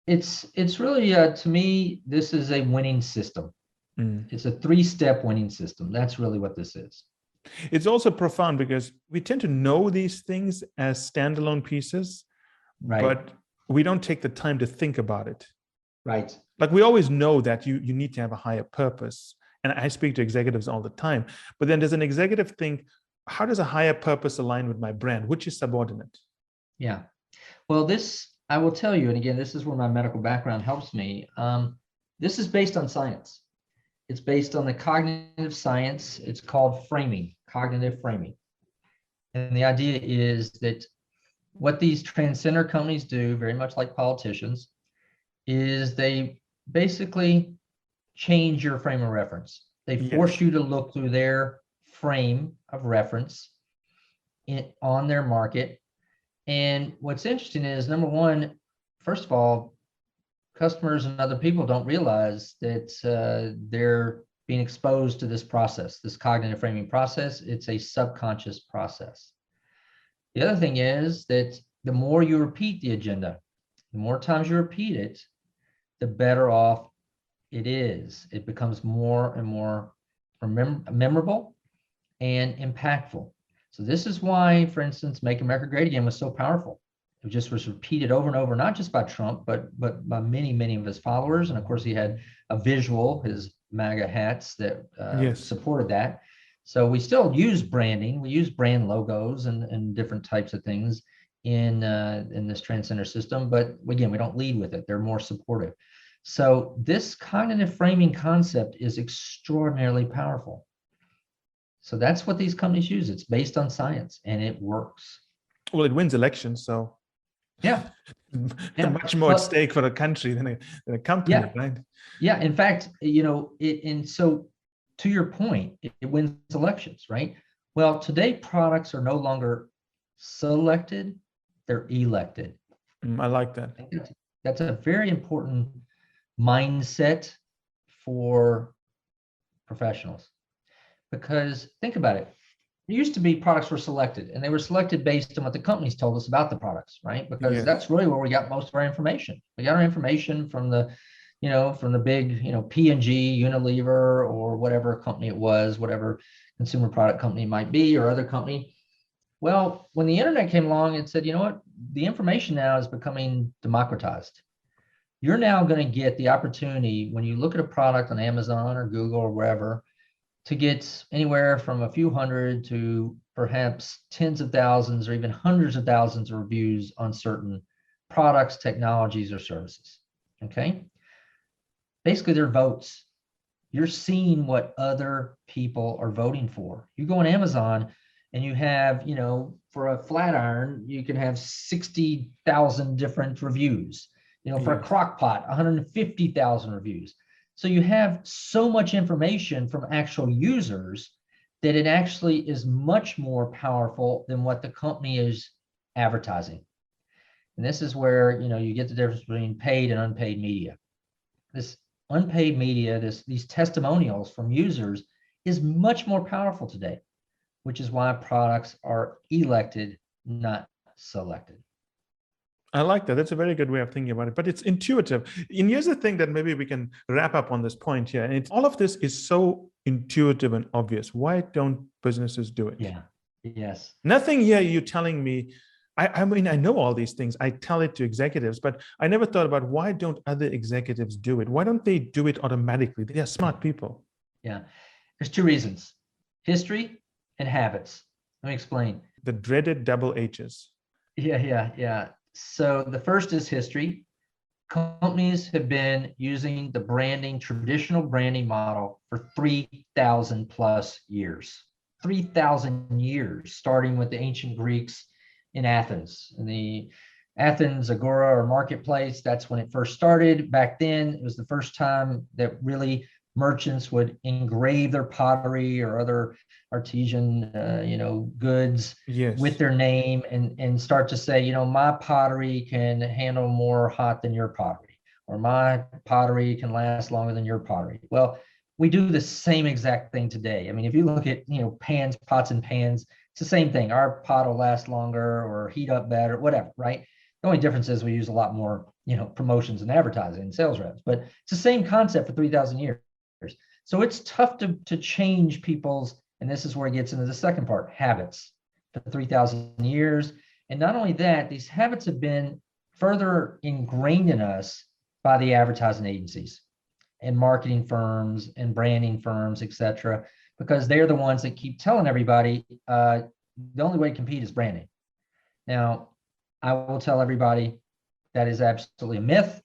It's really, to me, this is a winning system. It's a 3-step winning system. That's really what this is. It's also profound because we tend to know these things as standalone pieces, right, but we don't take the time to think about it. Right. Like we always know that you need to have a higher purpose. And I speak to executives all the time, but then does an executive think, how does a higher purpose align with my brand? Which is subordinate? Yeah. Well, I will tell you, and again, this is where my medical background helps me. This is based on science. It's based on the cognitive science. It's called framing, cognitive framing. And the idea is that what these transcender companies do, very much like politicians, is they basically change your frame of reference. They force you to look through their frame of reference on their market. And what's interesting is, number one, first of all, customers and other people don't realize that they're being exposed to this process, this cognitive framing process. It's a subconscious process. The other thing is that the more you repeat the agenda, the more times you repeat it, the better off it is. It becomes more and more memorable and impactful. So this is why, for instance, Make America Great Again was so powerful. It just was repeated over and over, not just by Trump, but by many, many of his followers. And of course, he had a visual, his MAGA hats that supported that. So we still use branding. We use brand logos and different types of things in this Transcender system. But again, we don't lead with it. They're more supportive. So this cognitive framing concept is extraordinarily powerful. So that's what these companies use. It's based on science and it works. Well, it wins elections, so much more at stake for a country than a company, right? Yeah, in fact, and so to your point, it wins elections, right? Well, today products are no longer selected, they're elected. I like that. That's a very important mindset for professionals. Because think about it. It used to be products were selected, and they were selected based on what the companies told us about the products, right? Because that's really where we got most of our information. We got our information from the big, P&G, Unilever, or whatever company it was, whatever consumer product company it might be, or other company. Well, when the internet came along, it said, you know what? The information now is becoming democratized. You're now going to get the opportunity when you look at a product on Amazon or Google or wherever, to get anywhere from a few hundred to perhaps tens of thousands or even hundreds of thousands of reviews on certain products, technologies, or services. Okay. Basically, they're votes. You're seeing what other people are voting for. You go on Amazon and you have, for a flat iron, you can have 60,000 different reviews. For a crock pot, 150,000 reviews. So you have so much information from actual users that it actually is much more powerful than what the company is advertising. And this is where, you get the difference between paid and unpaid media. This unpaid media, these testimonials from users is much more powerful today, which is why products are elected, not selected. I like that. That's a very good way of thinking about it, but it's intuitive. And here's the thing that maybe we can wrap up on this point here. And it's all of this is so intuitive and obvious. Why don't businesses do it? Yeah. Yes. Nothing here you're telling me. I mean, I know all these things. I tell it to executives, but I never thought about why don't other executives do it? Why don't they do it automatically? They are smart people. Yeah. There's two reasons: history and habits. Let me explain. The dreaded double H's. Yeah. So the first is history. Companies have been using the traditional branding model for 3,000 plus years. 3,000 years, starting with the ancient Greeks in Athens. In the Athens Agora or marketplace, that's when it first started. Back then, it was the first time that really merchants would engrave their pottery or other artisan, goods with Yes. their name and start to say, my pottery can handle more hot than your pottery, or my pottery can last longer than your pottery. Well, we do the same exact thing today. I mean, if you look at, pans, pots and pans, it's the same thing. Our pot will last longer or heat up better, whatever, right? The only difference is we use a lot more, promotions and advertising and sales reps, but it's the same concept for 3,000 years. So it's tough to change people's, and this is where it gets into the second part, habits for 3,000 years. And not only that, these habits have been further ingrained in us by the advertising agencies and marketing firms and branding firms, et cetera, because they're the ones that keep telling everybody the only way to compete is branding. Now, I will tell everybody that is absolutely a myth.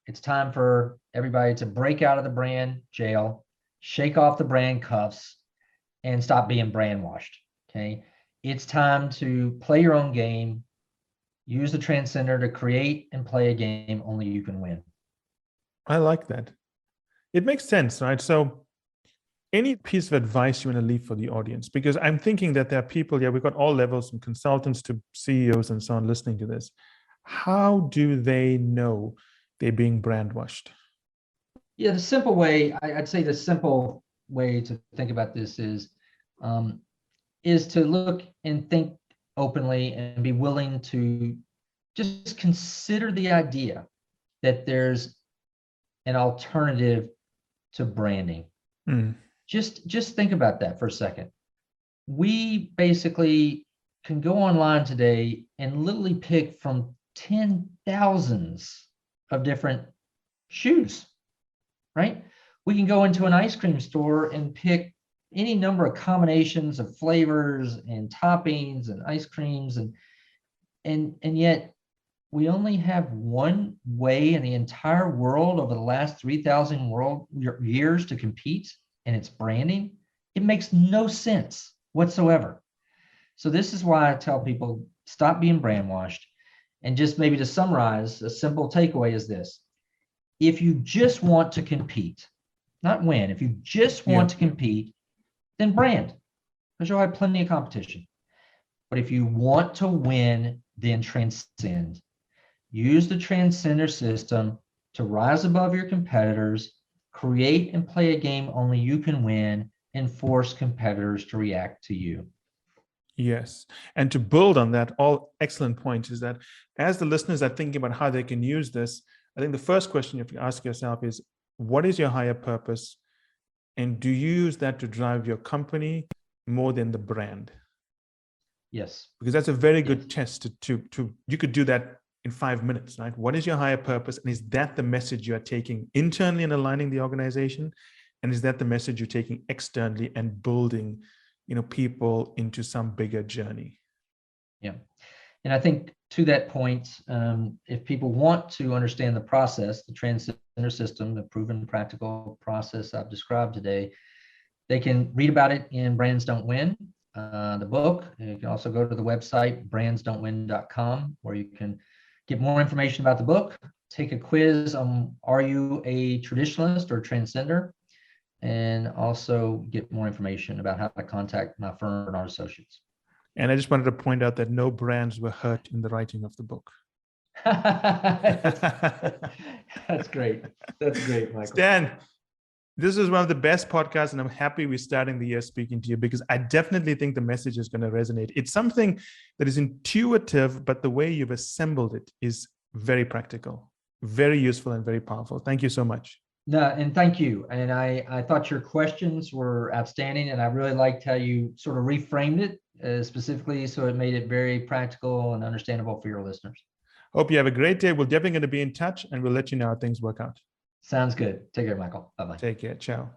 It's time for everybody to break out of the brand jail, shake off the brand cuffs, and stop being brand washed. Okay. It's time to play your own game, use the Transcender to create and play a game only you can win. I like that. It makes sense, right? So any piece of advice you want to leave for the audience? Because I'm thinking that there are people, we've got all levels from consultants to CEOs and so on listening to this. How do they know they're being brand washed? Yeah, the simple way, I'd say the simple way to think about this is to look and think openly and be willing to just consider the idea that there's an alternative to branding. Just think about that for a second. We basically can go online today and literally pick from 10,000s of different shoes, right? We can go into an ice cream store and pick any number of combinations of flavors and toppings and ice creams, and yet we only have one way in the entire world over the last 3,000 years to compete, and it's branding. It makes no sense whatsoever. So this is why I tell people, stop being brainwashed. And just maybe to summarize, a simple takeaway is this: if you just want to compete, not win, if you just want to compete, then brand, because you'll have plenty of competition. But if you want to win, then transcend. Use the Transcender System to rise above your competitors, create and play a game only you can win, and force competitors to react to you. Yes. And to build on that, all excellent points is that as the listeners are thinking about how they can use this, I think the first question you have to ask yourself is, what is your higher purpose? And do you use that to drive your company more than the brand? Yes. Because that's a very good test to you could do that in 5 minutes, right? What is your higher purpose? And is that the message you are taking internally and aligning the organization? And is that the message you're taking externally and building, people into some bigger journey? Yeah. And I think to that point, if people want to understand the process, the Transcender System, the proven practical process I've described today, they can read about it in Brands Don't Win, the book. You can also go to the website, brandsdon'twin.com, where you can get more information about the book, take a quiz on are you a traditionalist or transcender, and also get more information about how to contact my firm and our associates. And I just wanted to point out that no brands were hurt in the writing of the book. That's great. That's great, Michael. Stan, This is one of the best podcasts, and I'm happy we're starting the year speaking to you because I definitely think the message is going to resonate. It's something that is intuitive, but the way you've assembled it is very practical, very useful, and very powerful. Thank you so much. No, and thank you. And I thought your questions were outstanding, and I really liked how you sort of reframed it specifically, so it made it very practical and understandable for your listeners. Hope you have a great day. We're definitely going to be in touch, and we'll let you know how things work out. Sounds good. Take care, Michael. Bye-bye. Take care. Ciao.